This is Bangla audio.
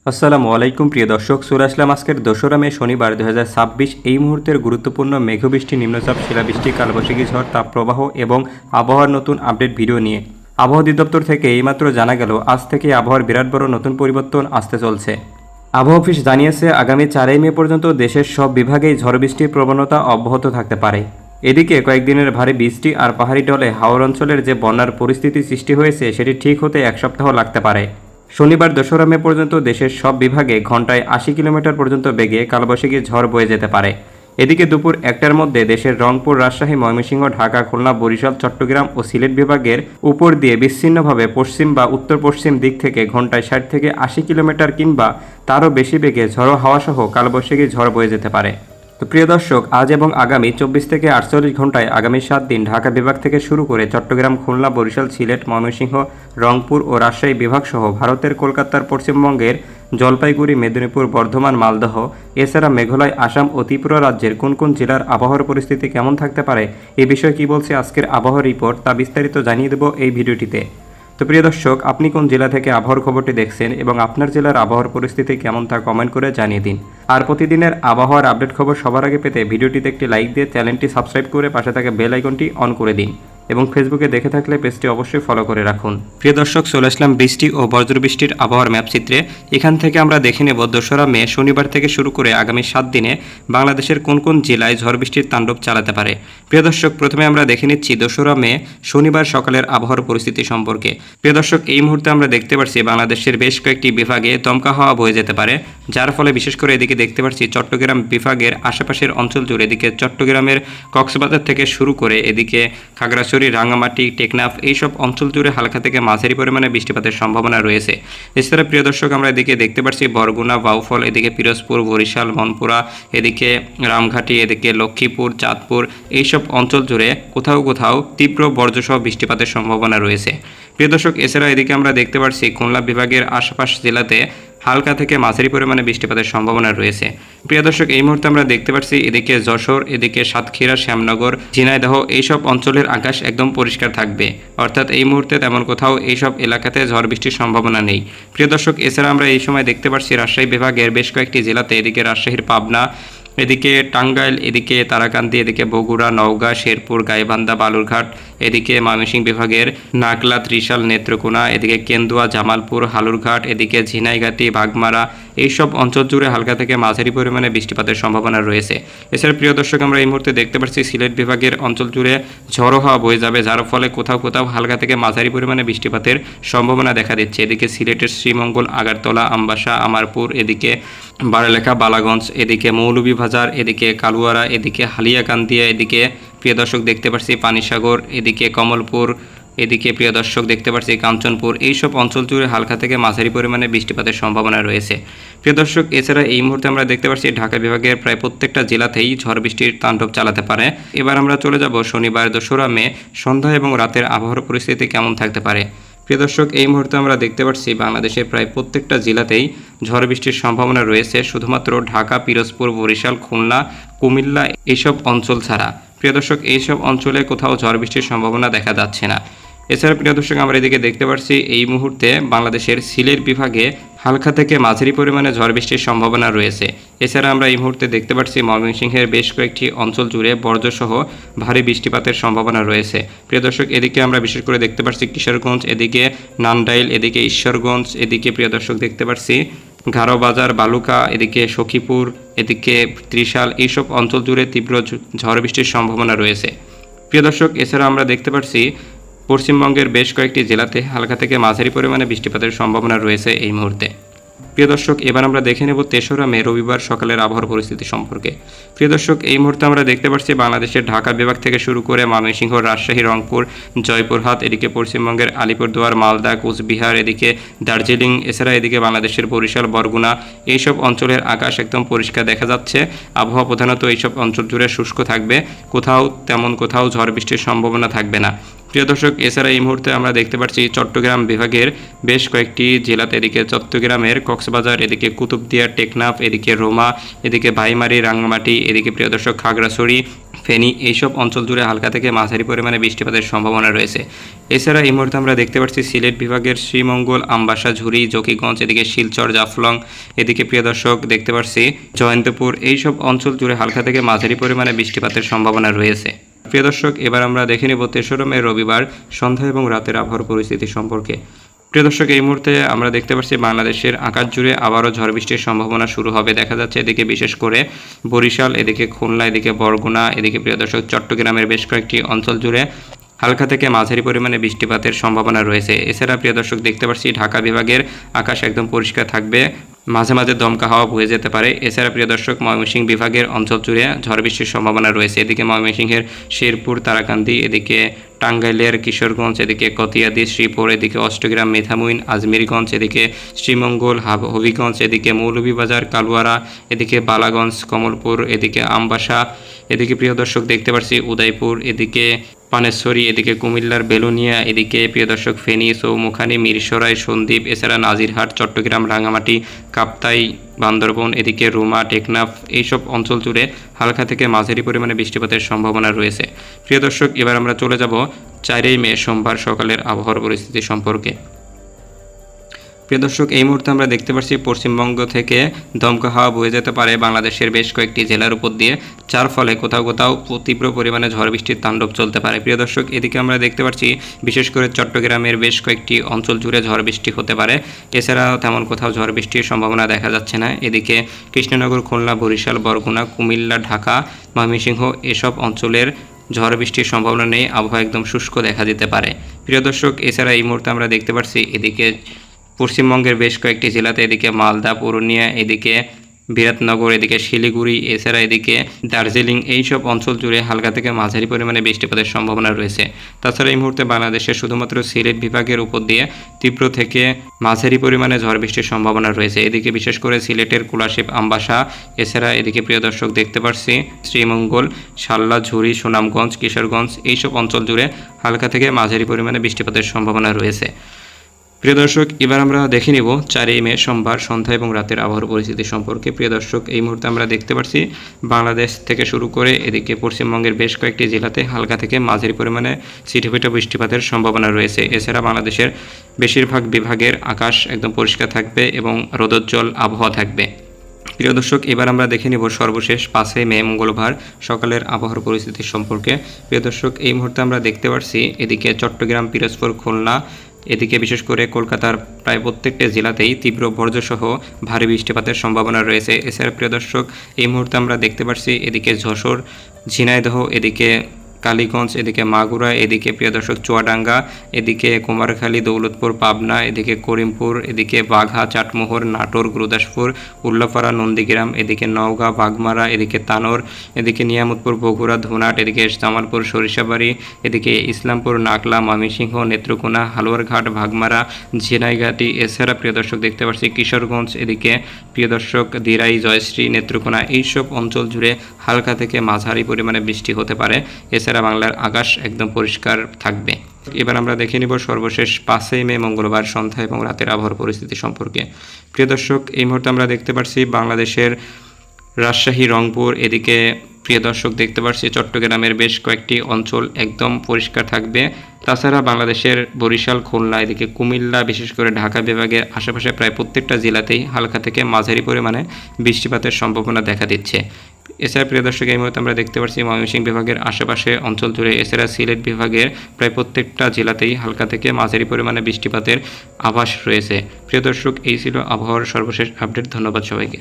আসসালামু আলাইকুম প্রিয় দর্শক, চলে আসলাম আজকের 2রা মে শনিবার 2026 এই মুহূর্তের গুরুত্বপূর্ণ মেঘবৃষ্টি, নিম্নচাপ, শিলাবৃষ্টি, কালবৈশাখী ঝড়, তাপপ্রবাহ এবং আবহাওয়ার নতুন আপডেট ভিডিও নিয়ে। আবহাওয়া অধিদপ্তর থেকে এইমাত্র জানা গেল আজ থেকে আবহাওয়ার বিরাট বড় নতুন পরিবর্তন আসতে চলছে। আবহাওয়া অফিস জানিয়েছে আগামী 4 মে পর্যন্ত দেশের সব বিভাগেই ঝড় বৃষ্টির প্রবণতা অব্যাহত থাকতে পারে। এদিকে কয়েকদিনের ভারী বৃষ্টি আর পাহাড়ি ঢলে হাওর অঞ্চলের যে বন্যার পরিস্থিতি সৃষ্টি হয়েছে সেটি ঠিক হতে এক সপ্তাহ লাগতে পারে। শনিবার 2রা মে পর্যন্ত দেশের সব বিভাগে ঘন্টায় 80 কিলোমিটার পর্যন্ত বেগে কালবৈশাখী ঝড় বয়ে যেতে পারে। এদিকে দুপুর 1টার মধ্যে দেশের রংপুর, রাজশাহী, ময়মনসিংহ, ঢাকা, খুলনা, বরিশাল, চট্টগ্রাম ও সিলেট বিভাগের উপর দিয়ে বিচ্ছিন্নভাবে পশ্চিম বা উত্তর পশ্চিম দিক থেকে ঘন্টায় 60 থেকে 80 কিলোমিটার কিংবা তারও বেশি বেগে ঝড়ো হাওয়াসহ কালবৈশাখী ঝড় বয়ে যেতে পারে। তো প্রিয় দর্শক, আজ এবং আগামী 24 থেকে 48 ঘন্টায় আগামী 7 দিন ঢাকা বিভাগ থেকে শুরু করে চট্টগ্রাম, খুলনা, বরিশাল, সিলেট, ময়মনসিংহ, রংপুর ও রাজশাহী বিভাগসহ ভারতের কলকাতার পশ্চিমবঙ্গের জলপাইগুড়ি, মেদিনীপুর, বর্ধমান, মালদহ, এছাড়া মেঘালয়, আসাম ও ত্রিপুরা রাজ্যের কোন কোন জেলার আবহাওয়ার পরিস্থিতি কেমন থাকতে পারে এই বিষয়ে কী বলছে আজকের আবহাওয়া রিপোর্ট তা বিস্তারিত জানিয়ে দেব এই ভিডিওটিতে। তো প্রিয় দর্শক, আপনি কোন জেলা থেকে আবহাওয়ার খবরটি দেখছেন এবং আপনার জেলার আবহাওয়ার পরিস্থিতি কেমন তা কমেন্ট করে জানিয়ে দিন। আর প্রতিদিনের আবহাওয়ার আপডেট খবর সবার আগে পেতে ভিডিওটিতে একটি লাইক দিয়ে চ্যানেলটি সাবস্ক্রাইব করে পাশে থাকা বেল আইকনটি অন করে দিন এবং ফেসবুকে দেখে থাকলে পেজটি অবশ্যই ফলো করে রাখুন। প্রিয় দর্শক, চলে আসলাম বৃষ্টি ও বজ্রবৃষ্টির আবহাওয়ার ম্যাপ চিত্রে। এখান থেকে আমরা দেখে নেব 2রা মে শনিবার থেকে শুরু করে আগামী 7 দিনে বাংলাদেশের কোন কোন জেলায় ঝড় বৃষ্টির তাণ্ডব চালাতে পারে। প্রিয় দর্শক, প্রথমে আমরা দেখে নিচ্ছি 2রা মে শনিবার সকালের আবহাওয়ার পরিস্থিতি সম্পর্কে। প্রিয় দর্শক, এই মুহূর্তে আমরা দেখতে পাচ্ছি বাংলাদেশের বেশ কয়েকটি বিভাগে দমকা হাওয়া বয়ে যেতে পারে, যার ফলে বিশেষ করে এদিকে দেখতে পাচ্ছি চট্টগ্রাম বিভাগের আশেপাশের অঞ্চল জুড়ে, এদিকে চট্টগ্রামের কক্সবাজার থেকে শুরু করে এদিকে খাগড়াছড়ি, রাঙ্গামাটি, টেকনাফ এইসব অঞ্চল জুড়ে হালকা থেকে মাঝারি পরিমাণে বৃষ্টিপাতের সম্ভাবনা রয়েছে। এছাড়া প্রিয় দর্শক, আমরা এদিকে দেখতে পাচ্ছি বরগুনা, বাউফল, এদিকে পিরোজপুর, বরিশাল, মনপুরা, এদিকে রামঘাটি, এদিকে লক্ষ্মীপুর, চাঁদপুর এইসব অঞ্চল জুড়ে কোথাও কোথাও তীব্র বর্জ্যসহ বৃষ্টিপাতের সম্ভাবনা রয়েছে। প্রিয় দর্শক, এছাড়া এদিকে আমরা দেখতে পাচ্ছি খুলনা বিভাগের আশপাশ জেলাতে হালকা থেকে মাঝারি পরিমাণে বৃষ্টিপাতের সম্ভাবনা রয়েছে। প্রিয় দর্শক, এই মুহূর্তে আমরা দেখতে পাচ্ছি এদিকে যশোর, এদিকে সাতক্ষীরা, শ্যামনগর, ঝিনাইদহ এইসব অঞ্চলের আকাশ একদম পরিষ্কার থাকবে, অর্থাৎ এই মুহূর্তে তেমন কোথাও এইসব এলাকাতে ঝড় বৃষ্টির সম্ভাবনা নেই। প্রিয় দর্শক, এছাড়া আমরা এই সময় দেখতে পাচ্ছি রাজশাহী বিভাগের বেশ কয়েকটি জেলাতে, এদিকে রাজশাহীর পাবনা, এদিকে টাঙ্গাইল, এদিকে তারাকান্দি, এদিকে বগুড়া, নওগাঁ, শেরপুর, গাইবান্ধা, বালুরঘাট, এদিকে ময়মনসিংহ বিভাগের নাগলা, ত্রিশাল, নেত্রকোনা, এদিকে কেন্দুয়া, জামালপুর, হালুরঘাট, এদিকে ঝিনাইগাতি, বাগমারা এইসব অঞ্চল জুড়ে হালকা থেকে মাঝারি পরিমাণে বৃষ্টিপাতের সম্ভাবনা রয়েছে। এছাড়া প্রিয় দর্শক, আমরা এই মুহূর্তে দেখতে পাচ্ছি সিলেট বিভাগের অঞ্চল জুড়ে ঝড়ো হাওয়া বয়ে যাবে, যার ফলে কোথাও কোথাও হালকা থেকে মাঝারি পরিমাণে বৃষ্টিপাতের সম্ভাবনা দেখা দিচ্ছে। এদিকে সিলেটের শ্রীমঙ্গল, আগারতলা, আমবাসা, আমারপুর, এদিকে বারালেখা, বালাগঞ্জ, এদিকে মৌলভীবাজার, এদিকে কালুয়ারা, এদিকে হালিয়াকান্দিয়া, এদিকে প্রিয় দর্শক দেখতে পাচ্ছি পানিসাগর, এদিকে কমলপুর, এদিকে প্রিয় দর্শক দেখতে পাচ্ছি কাঞ্চনপুর এইসব অঞ্চল জুড়ে হালকা থেকে মাঝারি পরিমাণে বৃষ্টিপাতের সম্ভাবনা রয়েছে। প্রিয় দর্শক, এছাড়া এই মুহূর্তে আমরা দেখতে পাচ্ছি ঢাকা বিভাগের প্রায় প্রত্যেকটা জেলাতেই ঝড় বৃষ্টির তাণ্ডব চালাতে পারে। এবার আমরা চলে যাব শনিবার 2রা মে সন্ধ্যা এবং রাতের আবহাওয়ার পরিস্থিতি কেমন থাকতে পারে। প্রিয় দর্শক, এই মুহূর্তে আমরা দেখতে পাচ্ছি বাংলাদেশের প্রায় প্রত্যেকটা জেলাতেই ঝড় বৃষ্টির সম্ভাবনা রয়েছে, শুধুমাত্র ঢাকা, পিরোজপুর, বরিশাল, খুলনা, কুমিল্লা এইসব অঞ্চল ছাড়া। প্রিয় দর্শক, এইসব অঞ্চলে কোথাও ঝড় বৃষ্টির সম্ভাবনা দেখা যাচ্ছে না। এছাড়া প্রিয় দর্শক, আমরা এদিকে দেখতে পাচ্ছি এই মুহূর্তে বাংলাদেশের সিলেট বিভাগে হালকা থেকে মাঝারি পরিমাণে ঝড় বৃষ্টির সম্ভাবনা রয়েছে। এছাড়া আমরা এই মুহূর্তে দেখতে পাচ্ছি ময়মনসিংহের বেশ কয়েকটি অঞ্চল জুড়ে বর্জ্যসহ ভারী বৃষ্টিপাতের সম্ভাবনা রয়েছে। প্রিয় দর্শক, এদিকে আমরা বিশেষ করে দেখতে পাচ্ছি কিশোরগঞ্জ, এদিকে নান্দাইল, এদিকে ঈশ্বরগঞ্জ, এদিকে প্রিয় দর্শক দেখতে পাচ্ছি ঘাড়বাজার, বালুকা, এদিকে সখীপুর, এদিকে ত্রিশাল এইসব অঞ্চল জুড়ে তীব্র ঝড় বৃষ্টির সম্ভাবনা রয়েছে। প্রিয় দর্শক, এছাড়া আমরা দেখতে পাচ্ছি পশ্চিমবঙ্গের বেশ কয়েকটি জেলাতে হালকা থেকে মাঝারি পরিমাণে বৃষ্টিপাতের সম্ভাবনা রয়েছে এই মুহূর্তে। প্রিয় দর্শক, এবার আমরা দেখে নেব 3রা মে রবিবার সকালের আবহাওয়ার পরিস্থিতি সম্পর্কে। প্রিয় দর্শক, এই মুহূর্তে আমরা দেখতে পাচ্ছি বাংলাদেশের ঢাকা বিভাগ থেকে শুরু করে ময়মনসিংহ, রাজশাহী, রংপুর, জয়পুরহাট, এদিকে পশ্চিমবঙ্গের আলিপুরদুয়ার, মালদা, কোচবিহার, এদিকে দার্জিলিং, এছাড়া এদিকে বাংলাদেশের বরিশাল, বরগুনা এইসব অঞ্চলের আকাশ একদম পরিষ্কার দেখা যাচ্ছে। আবহাওয়া প্রধানত এইসব অঞ্চল জুড়ে শুষ্ক থাকবে, কোথাও ঝড় বৃষ্টির সম্ভাবনা থাকবে না। প্রিয় দর্শক, এছাড়া এই মুহূর্তে আমরা দেখতে পাচ্ছি চট্টগ্রাম বিভাগের বেশ কয়েকটি জেলাতে, এদিকে চট্টগ্রামের কক্সবাজার, এদিকে কুতুবদিয়া, টেকনাফ, এদিকে রোমা, এদিকে ভাইমারি, রাঙ্গামাটি, এদিকে প্রিয় দর্শক খাগড়াছড়ি, ফেনী এইসব অঞ্চল জুড়ে হালকা থেকে মাঝারি পরিমাণে বৃষ্টিপাতের সম্ভাবনা রয়েছে। এছাড়া এই মুহূর্তে আমরা দেখতে পাচ্ছি সিলেট বিভাগের শ্রীমঙ্গল, আমবাসা, ঝুরি, জকিগঞ্জ, এদিকে শিলচর, জাফলং, এদিকে প্রিয় দর্শক দেখতে পাচ্ছি জয়ন্তপুর, এইসব অঞ্চল জুড়ে হালকা থেকে মাঝারি পরিমাণে বৃষ্টিপাতের সম্ভাবনা রয়েছে। প্রিয় দর্শক, এবার আমরা দেখে নেব 3রা মে রবিবার সন্ধ্যা এবং রাতের আবহাওয়ার পরিস্থিতি সম্পর্কে। প্রিয় দর্শক, এই মুহূর্তে আমরা দেখতে পাচ্ছি বাংলাদেশের আকাশ জুড়ে আবারও ঝড় বৃষ্টির সম্ভাবনা শুরু হবে দেখা যাচ্ছে। এদিকে বিশেষ করে বরিশাল, এদিকে খুলনা, এদিকে বরগুনা, এদিকে প্রিয় দর্শক চট্টগ্রামের বেশ কয়েকটি অঞ্চল জুড়ে হালকা থেকে মাঝারি পরিমাণে বৃষ্টিপাতের সম্ভাবনা রয়েছে। এছাড়া প্রিয় দর্শক দেখতে পাচ্ছি ঢাকা বিভাগের আকাশ একদম পরিষ্কার থাকবে, মাঝে মাঝে দমকা হাওয়া বয়ে যেতে পারে। এছাড়া প্রিয় দর্শক ময়মনসিংহ বিভাগের অঞ্চল জুড়ে ঝড় বৃষ্টির সম্ভাবনা রয়েছে। এদিকে ময়মনসিংহের শেরপুর, তারাকান্দি, এদিকে টাঙ্গাইলের কিশোরগঞ্জ, এদিকে কতিয়াদি, শ্রীপুর, এদিকে অষ্টগ্রাম, মেধামুইন, আজমিরগঞ্জ, এদিকে শ্রীমঙ্গল, হবিগঞ্জ, এদিকে মৌলভীবাজার, কালুয়ারা, এদিকে বালাগঞ্জ, কমলপুর, এদিকে আমবাসা, এদিকে প্রিয় দর্শক দেখতে পাচ্ছি উদয়পুর, এদিকে পানেশ্বরী, এদিকে কুমিল্লার বেলুনিয়া, এদিকে প্রিয় দর্শক ফেনী, চৌমুখানি, মিরসরাই, সন্দ্বীপ, এছাড়া নাজিরহাট, চট্টগ্রাম, রাঙামাটি, কাপ্তাই, বান্দরবন, এদিকে রুমা, টেকনাফ, এইসব অঞ্চল জুড়ে হালকা থেকে মাঝারি পরিমাণে বৃষ্টিপাতের সম্ভাবনা রয়েছে। প্রিয় দর্শক, এবার আমরা চলে যাব 4 মে সোমবার সকালের আবহাওয়ার পরিস্থিতি সম্পর্কে। প্রিয় দর্শক, এই মুহূর্তে আমরা দেখতে পাচ্ছি পশ্চিমবঙ্গ থেকে দমকা হাওয়া বয়ে যেতে পারে বাংলাদেশের বেশ কয়েকটি জেলার উপর দিয়ে, যার ফলে কোথাও কোথাও তীব্র পরিমাণে ঝড় বৃষ্টির তাণ্ডব চলতে পারে। প্রিয় দর্শক, এদিকে আমরা দেখতে পাচ্ছি বিশেষ করে চট্টগ্রামের বেশ কয়েকটি অঞ্চল জুড়ে ঝড় বৃষ্টি হতে পারে। এছাড়াও তেমন কোথাও ঝড় বৃষ্টির সম্ভাবনা দেখা যাচ্ছে না। এদিকে কৃষ্ণনগর, খুলনা, বরিশাল, বরগুনা, কুমিল্লা, ঢাকা, ময়মনসিংহ এসব অঞ্চলের ঝড় বৃষ্টির সম্ভাবনা নেই, আবহাওয়া একদম শুষ্ক দেখা দিতে পারে। প্রিয় দর্শক, এছাড়া এই মুহূর্তে আমরা দেখতে পাচ্ছি এদিকে পশ্চিমবঙ্গের বেশ কয়েকটি জেলাতে, এদিকে মালদা, পুরুলিয়া, এদিকে বিরাটনগর, এদিকে শিলিগুড়ি, এছাড়া এদিকে দার্জিলিং, এইসব অঞ্চল জুড়ে হালকা থেকে মাঝারি পরিমাণে বৃষ্টিপাতের সম্ভাবনা রয়েছে। তাছাড়া এই মুহূর্তে বাংলাদেশের শুধুমাত্র সিলেট বিভাগের উপর দিয়ে তীব্র থেকে মাঝারি পরিমাণে ঝড় বৃষ্টির সম্ভাবনা রয়েছে। এদিকে বিশেষ করে সিলেটের কুলাশিব, আমবাসা, এছাড়া এদিকে প্রিয় দর্শক দেখতে পাচ্ছি শ্রীমঙ্গল, শাল্লা, ঝুরি, সুনামগঞ্জ, কিশোরগঞ্জ, এইসব অঞ্চল জুড়ে হালকা থেকে মাঝারি পরিমাণে বৃষ্টিপাতের সম্ভাবনা রয়েছে। প্রিয় দর্শক, এবার আমরা দেখে নিব 4 মে সোমবার সন্ধ্যা এবং রাতের আবহাওয়ার পরিস্থিতি সম্পর্কে। প্রিয় দর্শক, এই মুহূর্তে আমরা দেখতে পাচ্ছি বাংলাদেশ থেকে শুরু করে এদিকে পশ্চিমবঙ্গের বেশ কয়েকটি জেলাতে হালকা থেকে মাঝারি পরিমাণে ছিটেফোঁটা বৃষ্টিপাতের সম্ভাবনা রয়েছে। এছাড়া বাংলাদেশের বেশিরভাগ বিভাগের আকাশ একদম পরিষ্কার থাকবে এবং রোদোজ্জ্বল আবহাওয়া থাকবে। প্রিয় দর্শক, এবার আমরা দেখে নিব সর্বশেষ 5 মে মঙ্গলবার সকালের আবহাওয়ার পরিস্থিতি সম্পর্কে। প্রিয় দর্শক, এই মুহূর্তে আমরা দেখতে পাচ্ছি এদিকে চট্টগ্রাম, পিরোজপুর, খুলনা, এদিকে বিশেষ করে কলকাতার প্রায় প্রত্যেকটি জেলাতেই তীব্র বজ্রসহ ভারী বৃষ্টিপাতের সম্ভাবনা রয়েছে। এছাড়া প্রিয় দর্শক, এই মুহূর্তে আমরা দেখতে পাচ্ছি এদিকে যশোর, ঝিনাইদহ, এদিকে কালীগঞ্জ, এদিকে মাগুরা, এদিকে প্রিয় দর্শক চুয়াডাঙ্গা, এদিকে কুমারখালী, দৌলতপুর, পাবনা, এদিকে করিমপুর, এদিকে বাঘা, চাটমোহর, নাটোর, গুরুদাসপুর, উল্লাপাড়া, নন্দীগ্রাম, এদিকে নওগাঁ, বাগমারা, এদিকে তানোর, এদিকে নিয়ামতপুর, বগুড়া, ধুনাট, এদিকে জামালপুর, সরিষাবাড়ি, এদিকে ইসলামপুর, নাকলা, ময়মনসিংহ, নেত্রকোনা, হালুয়ারঘাট, ভাগমারা, ঝিনাইগাটি, এছাড়া প্রিয় দর্শক দেখতে পাচ্ছি কিশোরগঞ্জ, এদিকে প্রিয় দর্শক দিরাই, জয়শ্রী, নেত্রকোনা, এইসব অঞ্চল জুড়ে হালকা থেকে মাঝারি পরিমাণে বৃষ্টি হতে পারে। এছাড়া বাংলার আকাশ একদম পরিষ্কার থাকবে। এবার আমরা দেখে নিব সর্বশেষ 5 মে মঙ্গলবার সন্ধ্যা এবং রাতের আবহাওয়ার পরিস্থিতি সম্পর্কে। প্রিয় দর্শক, এই মুহূর্তে আমরা দেখতে পাচ্ছি বাংলাদেশের রাজশাহী, রংপুর, এদিকে প্রিয় দর্শক দেখতে পাচ্ছি চট্টগ্রামের বেশ কয়েকটি অঞ্চল একদম পরিষ্কার থাকবে। তাছাড়া বাংলাদেশের বরিশাল, খুলনা, এদিকে কুমিল্লা, বিশেষ করে ঢাকা বিভাগের আশেপাশে প্রায় প্রত্যেকটা জেলাতেই হালকা থেকে মাঝারি পরিমাণে বৃষ্টিপাতের সম্ভাবনা দেখা দিচ্ছে। এছাড়া প্রিয় দর্শক, এই মুহূর্তে আমরা দেখতে পাচ্ছি ময়মনসিংহ বিভাগের আশেপাশে অঞ্চল জুড়ে, এছাড়া সিলেট বিভাগের প্রায় প্রত্যেকটা জেলাতেই হালকা থেকে মাঝারি পরিমাণে বৃষ্টিপাতের আভাস রয়েছে। প্রিয় দর্শক, এই ছিল আবহাওয়ার সর্বশেষ আপডেট। ধন্যবাদ সবাইকে।